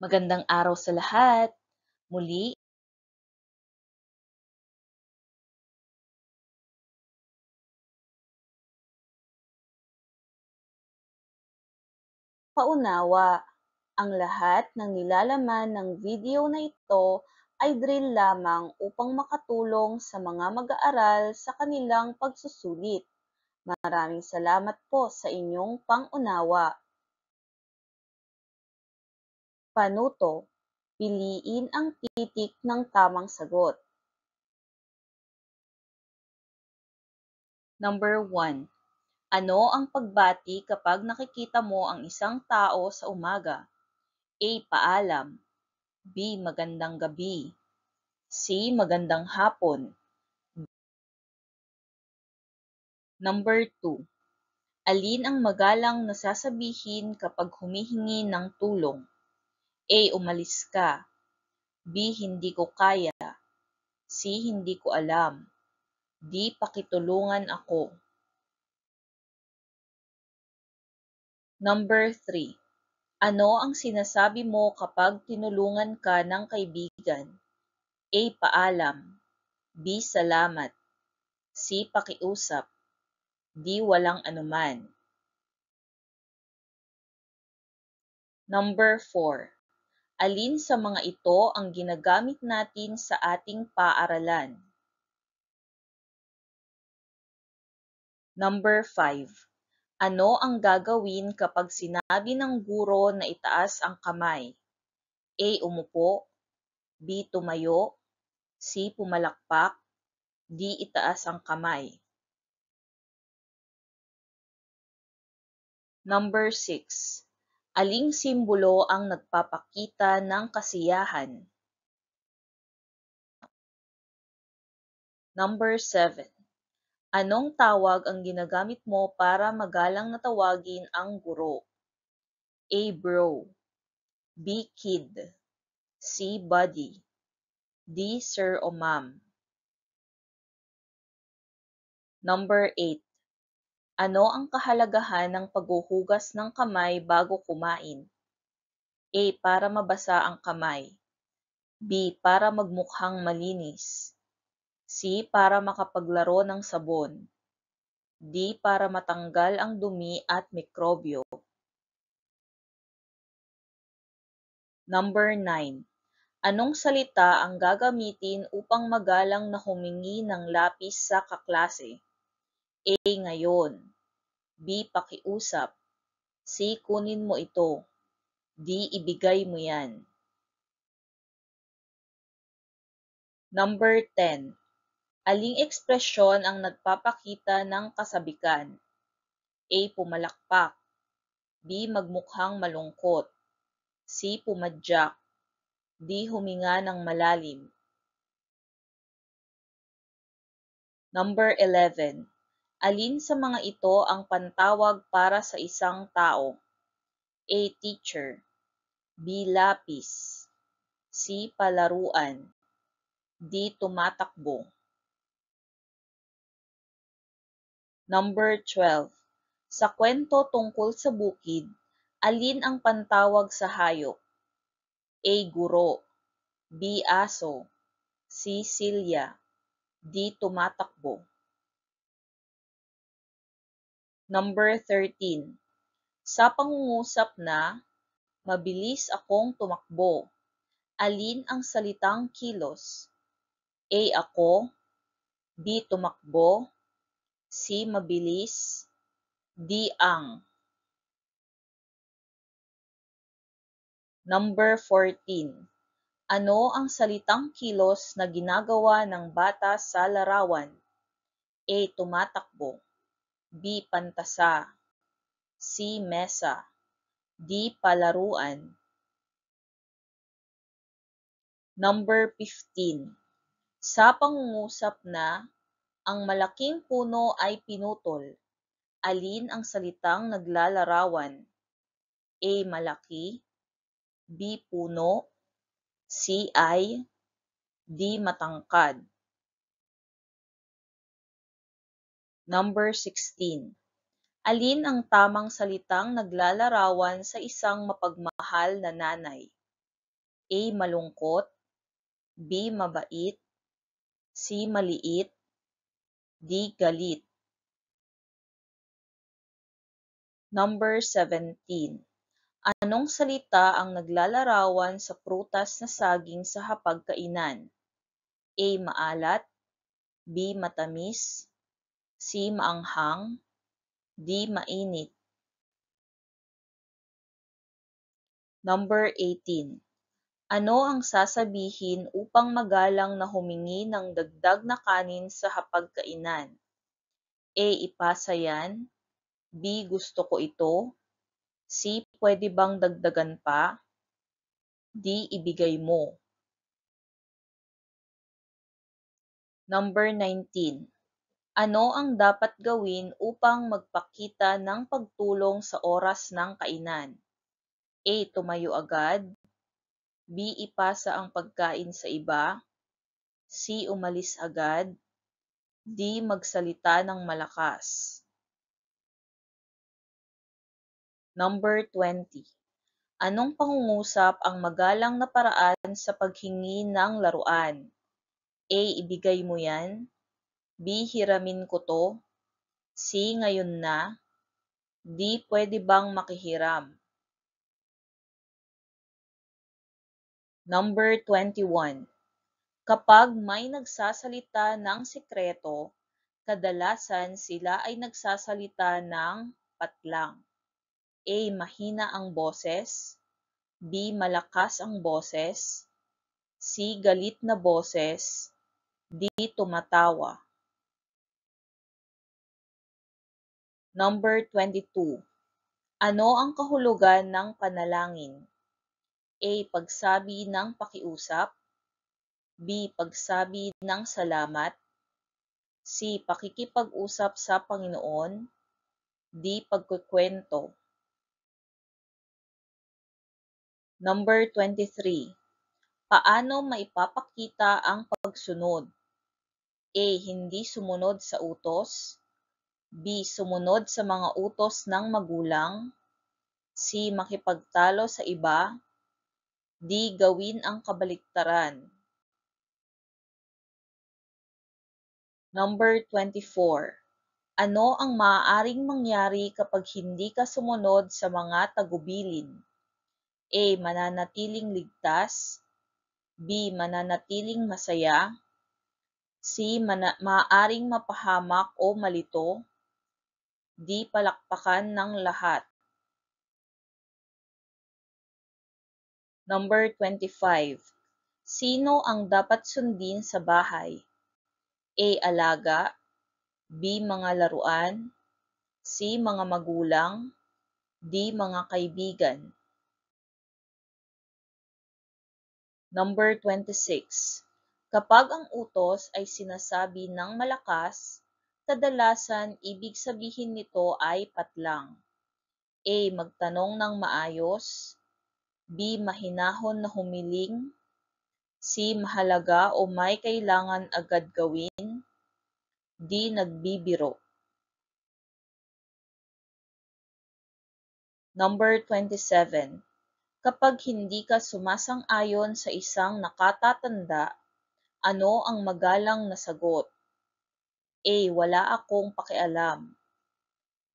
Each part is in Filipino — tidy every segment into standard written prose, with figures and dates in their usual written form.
Magandang araw sa lahat. Muli, paunawa, ang lahat ng nilalaman ng video na ito ay drill lamang upang makatulong sa mga mag-aaral sa kanilang pagsusulit. Maraming salamat po sa inyong pang-unawa. Panuto, piliin ang titik ng tamang sagot. Number 1. Ano ang pagbati kapag nakikita mo ang isang tao sa umaga? A. Paalam. B. Magandang gabi. C. Magandang hapon. Number 2. Alin ang magalang na sasabihin kapag humihingi ng tulong? A. Umalis ka. B. Hindi ko kaya. C. Hindi ko alam. D. Pakitulungan ako. Number 3. Ano ang sinasabi mo kapag tinulungan ka ng kaibigan? A. Paalam. B. Salamat. C. Pakiusap. D. Walang anuman. Number 4. Alin sa mga ito ang ginagamit natin sa ating paaralan? Number 5. Ano ang gagawin kapag sinabi ng guro na itaas ang kamay? A. Umupo. B. Tumayo. C. Pumalakpak. D. Itaas ang kamay. Number 6. Aling simbolo ang nagpapakita ng kasiyahan? Number 7. Anong tawag ang ginagamit mo para magalang na tawagin ang guro? A. Bro. B. Kid. C. Buddy. D. Sir o Ma'am. Number 8. Ano ang kahalagahan ng paghuhugas ng kamay bago kumain? A. Para mabasa ang kamay. B. Para magmukhang malinis. C. Para makapaglaro ng sabon. D. Para matanggal ang dumi at mikrobyo. Number 9. Anong salita ang gagamitin upang magalang na humingi ng lapis sa kaklase? A. Ngayon. B. Pakiusap. C. Kunin mo ito. D. Ibigay mo yan. Number 10. Aling ekspresyon ang nagpapakita ng kasabikan? A. Pumalakpak. B. Magmukhang malungkot. C. Pumadyak. D. Huminga ng malalim. Number 11. Alin sa mga ito ang pantawag para sa isang tao? A. Teacher. B. Lapis. C. Palaruan. D. Tumatakbo. Number 12. Sa kwento tungkol sa bukid, alin ang pantawag sa hayop? A. Guro. B. Aso. C. Silya. D. Tumatakbo. Number 13. Sa pangungusap na, mabilis akong tumakbo. Alin ang salitang kilos? A. Ako. B. Tumakbo. C. Mabilis. D. Ang. Number 14. Ano ang salitang kilos na ginagawa ng bata sa larawan? A. Tumatakbo. B. Pantasa. C. Mesa. D. Palaruan. Number 15. Sa pangungusap na, ang malaking puno ay pinutol. Alin ang salitang naglalarawan? A. Malaki. B. Puno. C. Ay. D. Matangkad. Number 16. Alin ang tamang salitang naglalarawan sa isang mapagmahal na nanay? A. Malungkot, B. Mabait, C. Maliit, D. Galit. Number 17. Anong salita ang naglalarawan sa prutas na saging sa hapagkainan? A. Maalat, B. Matamis, C. Maanghang, D. Mainit. Number 18. Ano ang sasabihin upang magalang na humingi ng dagdag na kanin sa hapagkainan? A. Ipasa yan, B. Gusto ko ito, C. Pwede bang dagdagan pa, D. Ibigay mo. Number 19. Ano ang dapat gawin upang magpakita ng pagtulong sa oras ng kainan? A. Tumayo agad, B. Ipasa ang pagkain sa iba, C. Umalis agad, D. Magsalita ng malakas. Number 20. Anong pangungusap ang magalang na paraan sa paghingi ng laruan? A. Ibigay mo yan, B. Hiramin ko to, C. Ngayon na, D. Pwede bang makihiram? Number 21. Kapag may nagsasalita ng sikreto, kadalasan sila ay nagsasalita ng patlang. A. Mahina ang boses, B. Malakas ang boses, C. Galit na boses, D. Tumatawa. Number 22. Ano ang kahulugan ng panalangin? A. Pagsabi ng pakiusap, B. Pagsabi ng salamat, C. Pakikipag-usap sa Panginoon, D. Pagkukuwento. Number 23. Paano maipapakita ang pagsunod? A. Hindi sumunod sa utos, B. Sumunod sa mga utos ng magulang, C. Makipagtalo sa iba, D. Gawin ang kabaliktaran. Number 24. Ano ang maaaring mangyari kapag hindi ka sumunod sa mga tagubilin? A. Mananatiling ligtas, B. Mananatiling masaya, C. Maaaring mapahamak o malito, D. Palakpakan ng lahat. Number 25. Sino ang dapat sundin sa bahay? A. Alaga, B. Mga laruan, C. Mga magulang, D. Mga kaibigan. Number 26. Kapag ang utos ay sinasabi ng malakas, kadalasan ibig sabihin nito ay patlang. A. Magtanong ng maayos, B. Mahinahon na humiling, C. Mahalaga o may kailangan agad gawin, D. Nagbibiro. Number 27. Kapag hindi ka sumasang-ayon sa isang nakatatanda, ano ang magalang na sagot? A. Wala akong pakialam,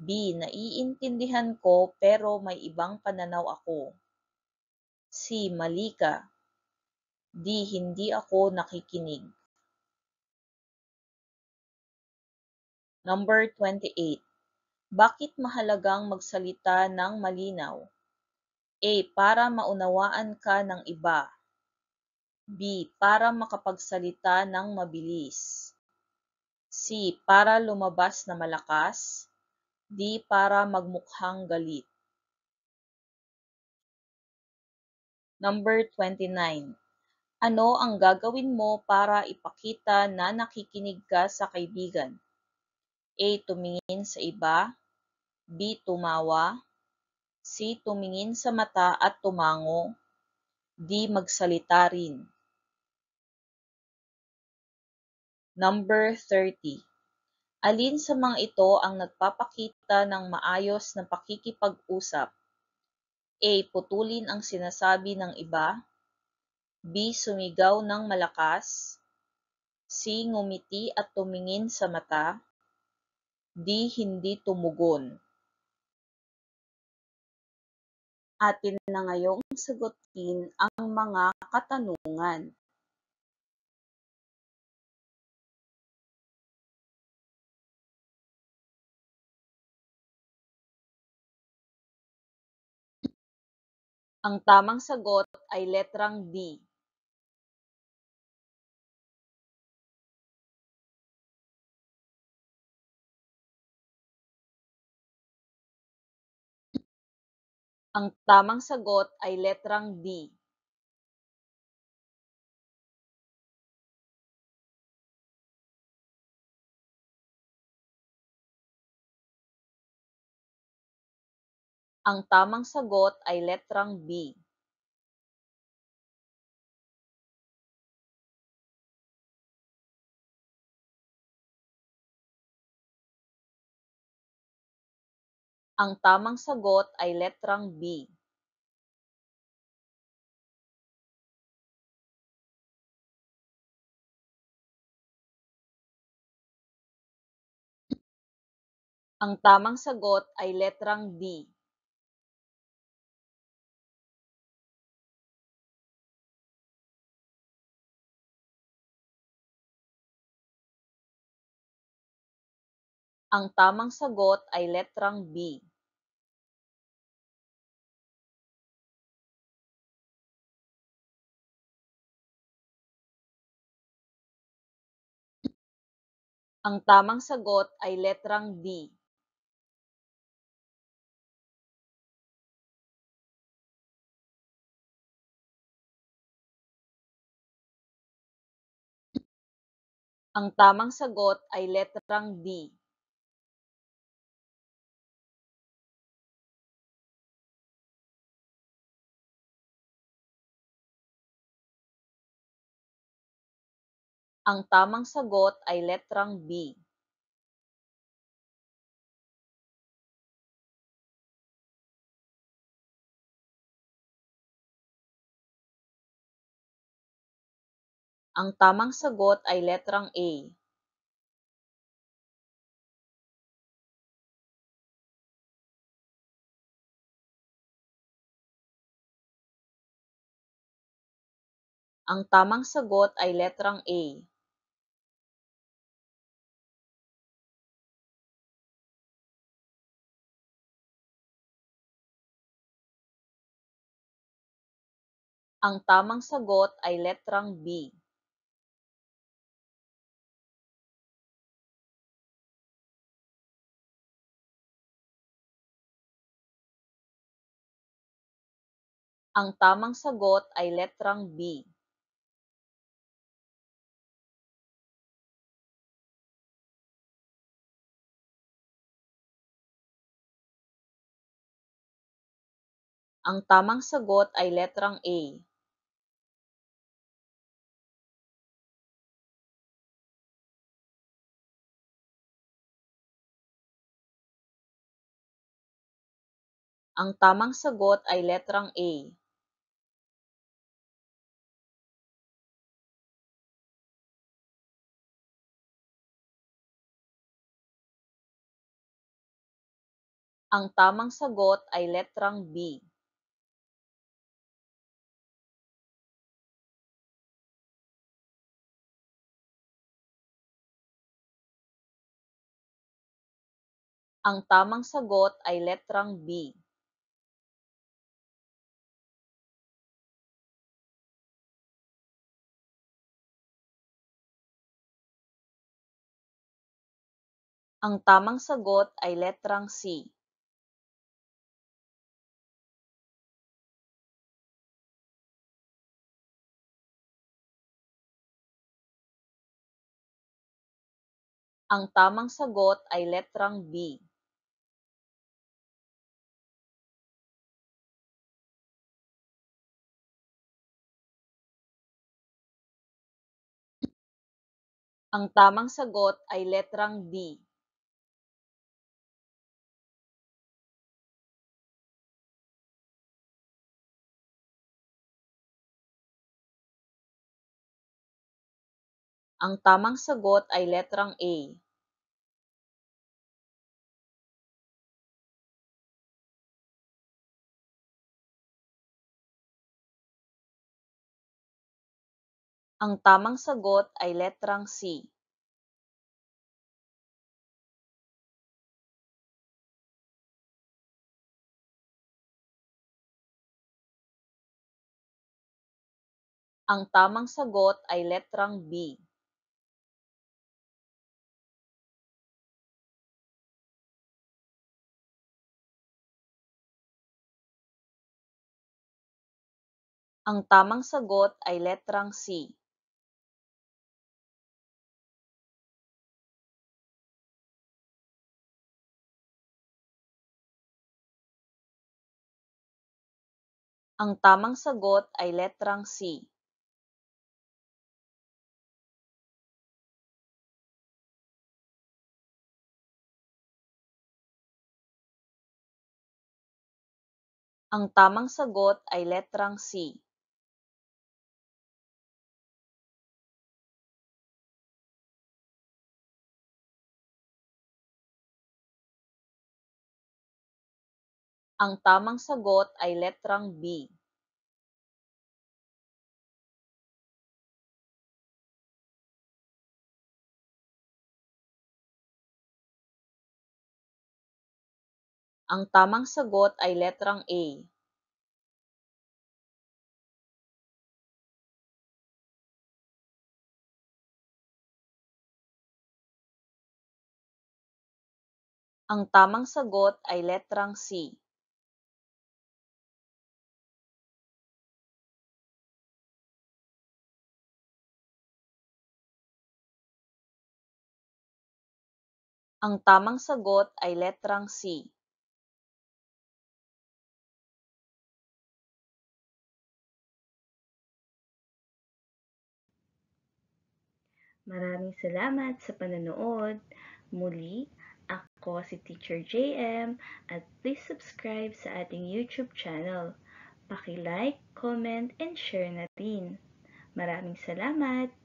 B. Naiintindihan ko pero may ibang pananaw ako, C. Mali ka, D. Hindi ako nakikinig. Number 28. Bakit mahalagang magsalita ng malinaw? A. Para maunawaan ka ng iba, B. Para makapagsalita ng mabilis, C. Para lumabas na malakas, D. Para magmukhang galit. Number 29. Ano ang gagawin mo para ipakita na nakikinig ka sa kaibigan? A. Tumingin sa iba, B. Tumawa, C. Tumingin sa mata at tumango, D. Magsalita rin. Number 30. Alin sa mga ito ang nagpapakita ng maayos na pakikipag-usap? A. Putulin ang sinasabi ng iba, B. Sumigaw ng malakas. C. Ngumiti at tumingin sa mata. D. Hindi tumugon. Atin na ngayong sagutin ang mga katanungan. Ang tamang sagot ay letrang D. Ang tamang sagot ay letrang D. Ang tamang sagot ay letrang B. Ang tamang sagot ay letrang B. Ang tamang sagot ay letrang D. Ang tamang sagot ay letrang B. Ang tamang sagot ay letrang D. Ang tamang sagot ay letrang D. Ang tamang sagot ay letrang B. Ang tamang sagot ay letrang A. Ang tamang sagot ay letrang A. Ang tamang sagot ay letrang B. Ang tamang sagot ay letrang B. Ang tamang sagot ay letrang A. Ang tamang sagot ay letrang A. Ang tamang sagot ay letrang B. Ang tamang sagot ay letrang B. Ang tamang sagot ay letrang C. Ang tamang sagot ay letrang B. Ang tamang sagot ay letrang D. Ang tamang sagot ay letrang A. Ang tamang sagot ay letrang C. Ang tamang sagot ay letrang B. Ang tamang sagot ay letrang C. Ang tamang sagot ay letrang C. Ang tamang sagot ay letrang C. Ang tamang sagot ay letrang B. Ang tamang sagot ay letrang A. Ang tamang sagot ay letrang C. Ang tamang sagot ay letrang C. Maraming salamat sa panonood. Muli, ako si Teacher JM at please subscribe sa ating YouTube channel. Paki-like, comment, and share na rin. Maraming salamat!